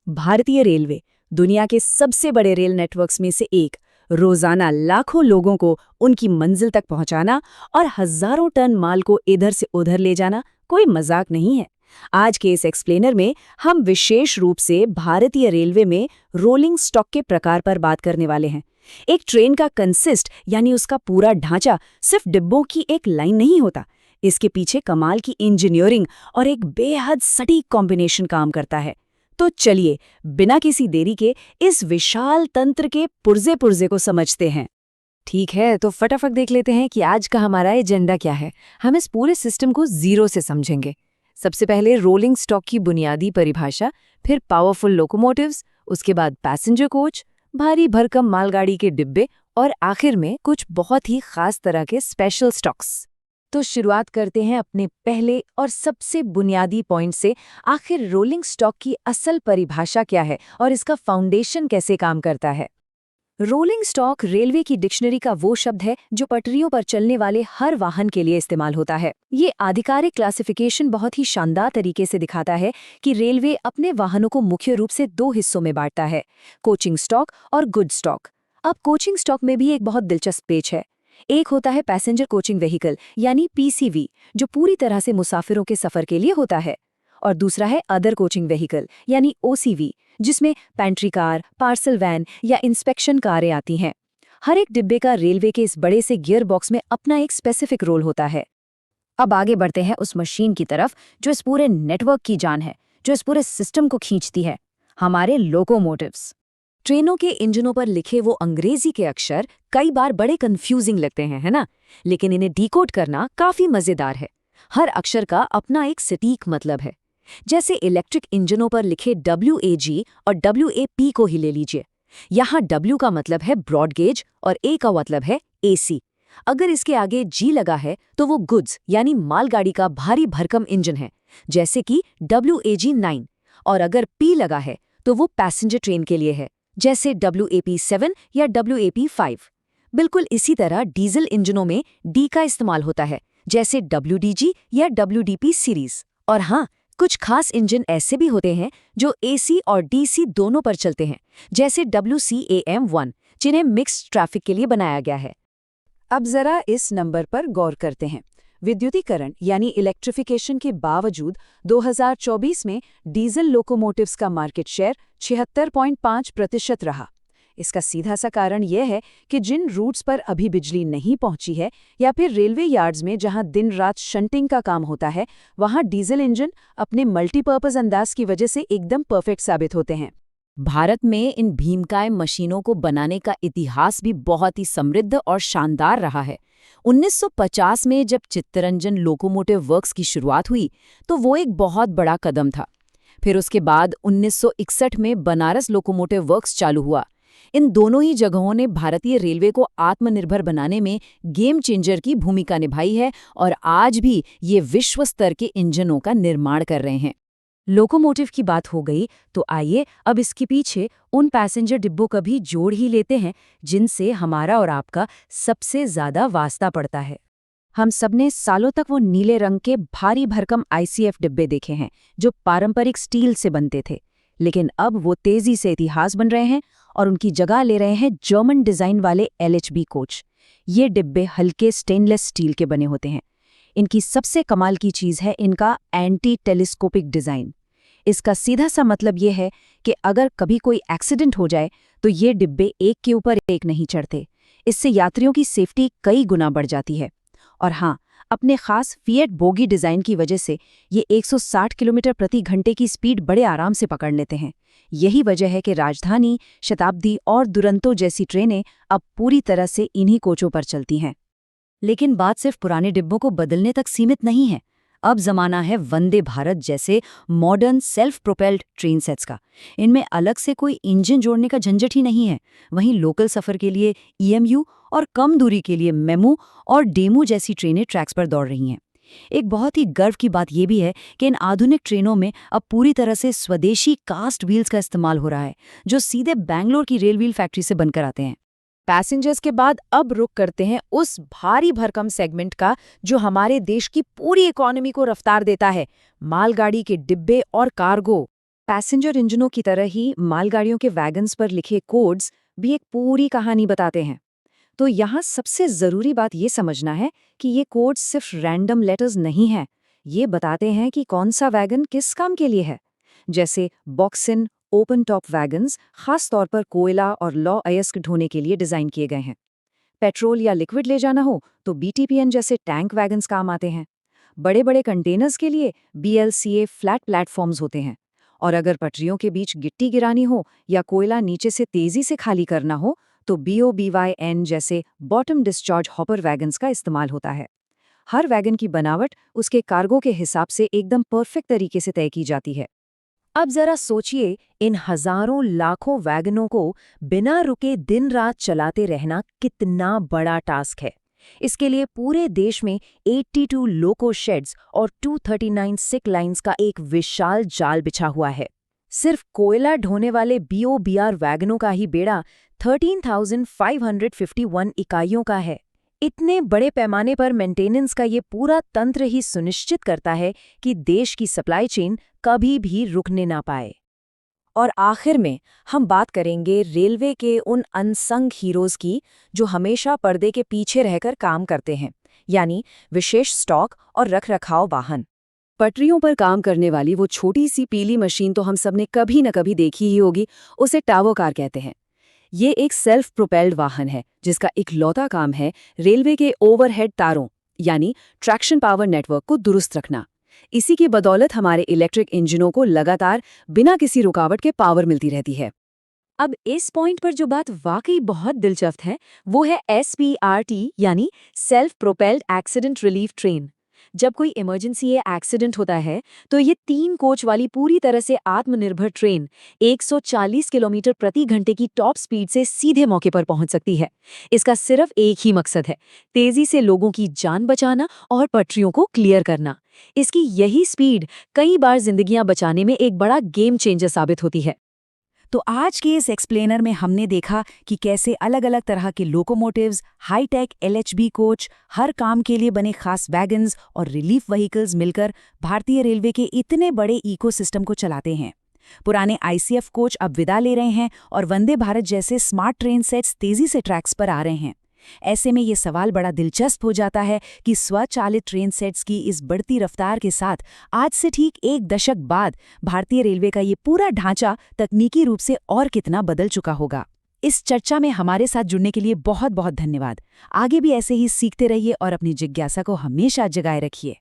भारतीय रेलवे दुनिया के सबसे बड़े रेल नेटवर्क्स में से एक, रोजाना लाखों लोगों को उनकी मंजिल तक पहुंचाना और हजारों टन माल को इधर से उधर ले जाना कोई मजाक नहीं है। आज के इस एक्सप्लेनर में हम विशेष रूप से भारतीय रेलवे में रोलिंग स्टॉक के प्रकार पर बात करने वाले हैं। एक ट्रेन का कंसिस्ट यानी उसका पूरा ढांचा सिर्फ डिब्बों की एक लाइन नहीं होता। इसके पीछे कमाल की इंजीनियरिंग और एक बेहद सटीक कॉम्बिनेशन काम करता है। तो चलिए बिना किसी देरी के इस विशाल तंत्र के पुर्जे पुर्जे को समझते हैं। ठीक है, तो फटाफट देख लेते हैं कि आज का हमारा एजेंडा क्या है। हम इस पूरे सिस्टम को जीरो से समझेंगे। सबसे पहले रोलिंग स्टॉक की बुनियादी परिभाषा, फिर पावरफुल लोकोमोटिव्स, उसके बाद पैसेंजर कोच, भारी भरकम मालगाड़ी के डिब्बे और आखिर में कुछ बहुत ही खास तरह के स्पेशल स्टॉक्स। तो शुरुआत करते हैं अपने पहले और सबसे बुनियादी पॉइंट से। आखिर रोलिंग स्टॉक की असल परिभाषा क्या है और इसका फाउंडेशन कैसे काम करता है? रोलिंग स्टॉक रेलवे की डिक्शनरी का वो शब्द है जो पटरियों पर चलने वाले हर वाहन के लिए इस्तेमाल होता है। ये आधिकारिक क्लासिफिकेशन बहुत ही शानदार तरीके से दिखाता है कि रेलवे अपने वाहनों को मुख्य रूप से दो हिस्सों में बांटता है, कोचिंग स्टॉक और गुड स्टॉक। अब कोचिंग स्टॉक में भी एक बहुत दिलचस्प पेच है। एक होता है पैसेंजर कोचिंग व्हीकल यानी पीसीवी, जो पूरी तरह से मुसाफिरों के सफर के लिए होता है, और दूसरा है अदर कोचिंग व्हीकल यानी ओसीवी, जिसमें पेंट्री कार, पार्सल वैन या इंस्पेक्शन कारें आती हैं। हर एक डिब्बे का रेलवे के इस बड़े से गियर बॉक्स में अपना एक स्पेसिफिक रोल होता है। अब आगे बढ़ते हैं उस मशीन की तरफ जो इस पूरे नेटवर्क की जान है, जो इस पूरे सिस्टम को खींचती है, हमारे लोकोमोटिव्स। ट्रेनों के इंजनों पर लिखे वो अंग्रेजी के अक्षर कई बार बड़े कंफ्यूजिंग लगते हैं, है ना? लेकिन इन्हें डिकोड करना काफी मजेदार है। हर अक्षर का अपना एक सटीक मतलब है। जैसे इलेक्ट्रिक इंजनों पर लिखे WAG और WAP को ही ले लीजिए। यहाँ W का मतलब है ब्रॉड गेज और A का मतलब है AC। अगर इसके आगे G लगा है तो वो गुड्स यानी मालगाड़ी का भारी भरकम इंजन है, जैसे कि WAG9, और अगर P लगा है तो वो पैसेंजर ट्रेन के लिए है, जैसे WAP7 या WAP5। बिल्कुल इसी तरह डीजल इंजनों में D का इस्तेमाल होता है, जैसे WDG या WDP सीरीज। और हाँ, कुछ खास इंजन ऐसे भी होते हैं जो AC और DC दोनों पर चलते हैं, जैसे WCAM1, जिन्हें मिक्स्ड ट्रैफिक के लिए बनाया गया है। अब जरा इस नंबर पर गौर करते हैं। विद्युतीकरण यानी इलेक्ट्रिफिकेशन के बावजूद 2024 में डीजल लोकोमोटिव्स का मार्केट शेयर 76.5% रहा। इसका सीधा सा कारण यह है कि जिन रूट्स पर अभी बिजली नहीं पहुंची है या फिर रेलवे यार्ड्स में जहां दिन रात शंटिंग का काम होता है, वहां डीजल इंजन अपने मल्टीपर्पज अंदाज की वजह से एकदम परफेक्ट साबित होते हैं। भारत में इन भीमकाय मशीनों को बनाने का इतिहास भी बहुत ही समृद्ध और शानदार रहा है। 1950 में जब चित्तरंजन लोकोमोटिव वर्क्स की शुरुआत हुई तो वो एक बहुत बड़ा कदम था। फिर उसके बाद 1961 में बनारस लोकोमोटिव वर्क्स चालू हुआ। इन दोनों ही जगहों ने भारतीय रेलवे को आत्मनिर्भर बनाने में गेम चेंजर की भूमिका निभाई है और आज भी ये विश्व स्तर के इंजनों का निर्माण कर रहे हैं। लोकोमोटिव की बात हो गई तो आइए अब इसके पीछे उन पैसेंजर डिब्बों का भी जोड़ ही लेते हैं जिनसे हमारा और आपका सबसे ज्यादा वास्ता पड़ता है। हम सबने सालों तक वो नीले रंग के भारी भरकम ICF डिब्बे देखे हैं जो पारंपरिक स्टील से बनते थे, लेकिन अब वो तेजी से इतिहास बन रहे हैं और उनकी जगह ले रहे हैं जर्मन डिजाइन वाले LHB कोच। ये डिब्बे हल्के स्टेनलेस स्टील के बने होते हैं। इनकी सबसे कमाल की चीज़ है इनका एंटी टेलीस्कोपिक डिज़ाइन। इसका सीधा सा मतलब ये है कि अगर कभी कोई एक्सीडेंट हो जाए तो ये डिब्बे एक के ऊपर एक नहीं चढ़ते। इससे यात्रियों की सेफ्टी कई गुना बढ़ जाती है। और हाँ, अपने खास फिएट बोगी डिज़ाइन की वजह से ये 160 किलोमीटर प्रति घंटे की स्पीड बड़े आराम से पकड़ लेते हैं। यही वजह है कि राजधानी, शताब्दी और दुरंतो जैसी ट्रेनें अब पूरी तरह से इन्हीं कोचों पर चलती हैं। लेकिन बात सिर्फ पुराने डिब्बों को बदलने तक सीमित नहीं है। अब जमाना है वंदे भारत जैसे modern self propelled train sets का। इनमें अलग से कोई इंजन जोड़ने का झंझट ही नहीं है। वहीं लोकल सफ़र के लिए EMU और कम दूरी के लिए मेमू और डेमू जैसी ट्रेनें ट्रैक्स पर दौड़ रही हैं। एक बहुत ही गर्व की बात यह भी है कि इन आधुनिक ट्रेनों में अब पूरी तरह से स्वदेशी कास्ट व्हील्स का इस्तेमाल हो रहा है, जो सीधे बैंगलोर की रेल व्हील फैक्ट्री से बनकर आते हैं। पैसेंजर्स के बाद अब रुक करते हैं उस भारी भरकम सेगमेंट का जो हमारे देश की पूरी इकोनॉमी को रफ्तार देता है, मालगाड़ी के डिब्बे और कार्गो। पैसेंजर इंजनों की तरह ही मालगाड़ियों के वैगन्स पर लिखे कोड्स भी एक पूरी कहानी बताते हैं। तो यहाँ सबसे ज़रूरी बात ये समझना है कि ये कोड्स सिर्फ रैंडम लेटर्स नहीं हैं, ये बताते हैं कि कौन सा वैगन किस काम के लिए है। जैसे बॉक्सिन ओपन टॉप वैगन्स खास तौर पर कोयला और लौ अयस्क ढोने के लिए डिज़ाइन किए गए हैं। पेट्रोल या लिक्विड ले जाना हो तो बीटीपीएन जैसे टैंक वैगन्स काम आते हैं। बड़े बड़े कंटेनर्स के लिए बीएलसीए फ्लैट प्लेटफॉर्म्स होते हैं। और अगर पटरियों के बीच गिट्टी गिरानी हो या कोयला नीचे से तेजी से खाली करना हो तो BOBYN जैसे बॉटम डिस्चार्ज हॉपर वैगन्स का इस्तेमाल होता है। हर वैगन की बनावट उसके कार्गो के हिसाब से एकदम परफेक्ट तरीके से तय की जाती है। अब जरा सोचिए, इन हजारों लाखों वैगनों को बिना रुके दिन रात चलाते रहना कितना बड़ा टास्क है। इसके लिए पूरे देश में 82 लोको शेड्स और 239 सिक लाइन्स का एक विशाल जाल बिछा हुआ है। सिर्फ कोयला ढोने वाले BOBR वैगनों का ही बेड़ा 13,551 इकाइयों का है। इतने बड़े पैमाने पर मेंटेनेंस का ये पूरा तंत्र ही सुनिश्चित करता है कि देश की सप्लाई चेन कभी भी रुकने ना पाए। और आखिर में हम बात करेंगे रेलवे के उन अनसंग हीरोज की जो हमेशा पर्दे के पीछे रहकर काम करते हैं, यानी विशेष स्टॉक और रखरखाव वाहन। पटरियों पर काम करने वाली वो छोटी सी पीली मशीन तो हम सबने कभी न कभी देखी ही होगी, उसे टावो कार कहते हैं। ये एक सेल्फ प्रोपेल्ड वाहन है जिसका इकलौता काम है रेलवे के ओवरहेड तारों यानी ट्रैक्शन पावर नेटवर्क को दुरुस्त रखना। इसी की बदौलत हमारे इलेक्ट्रिक इंजनों को लगातार बिना किसी रुकावट के पावर मिलती रहती है। अब इस पॉइंट पर जो बात वाकई बहुत दिलचस्प है वो है SPRT यानी self propelled accident relief train. जब कोई इमरजेंसी या एक्सीडेंट होता है तो ये 3 कोच वाली पूरी तरह से आत्मनिर्भर ट्रेन 140 किलोमीटर प्रति घंटे की टॉप स्पीड से सीधे मौके पर पहुंच सकती है। इसका सिर्फ एक ही मकसद है, तेजी से लोगों की जान बचाना और पटरियों को क्लियर करना। इसकी यही स्पीड कई बार जिंदगियां बचाने में एक बड़ा गेम चेंजर साबित होती है। तो आज के इस एक्सप्लेनर में हमने देखा कि कैसे अलग अलग तरह के लोकोमोटिव्स, हाईटेक LHB कोच, हर काम के लिए बने खास वैगन्स और रिलीफ व्हीकल्स मिलकर भारतीय रेलवे के इतने बड़े इकोसिस्टम को चलाते हैं। पुराने ICF कोच अब विदा ले रहे हैं और वंदे भारत जैसे स्मार्ट ट्रेन सेट्स तेजी से ट्रैक्स पर आ रहे हैं। ऐसे में ये सवाल बड़ा दिलचस्प हो जाता है कि स्वचालित ट्रेन सेट्स की इस बढ़ती रफ्तार के साथ आज से ठीक 1 दशक बाद भारतीय रेलवे का ये पूरा ढांचा तकनीकी रूप से और कितना बदल चुका होगा। इस चर्चा में हमारे साथ जुड़ने के लिए बहुत बहुत धन्यवाद। आगे भी ऐसे ही सीखते रहिए और अपनी जिज्ञासा को हमेशा जगाए रखिए।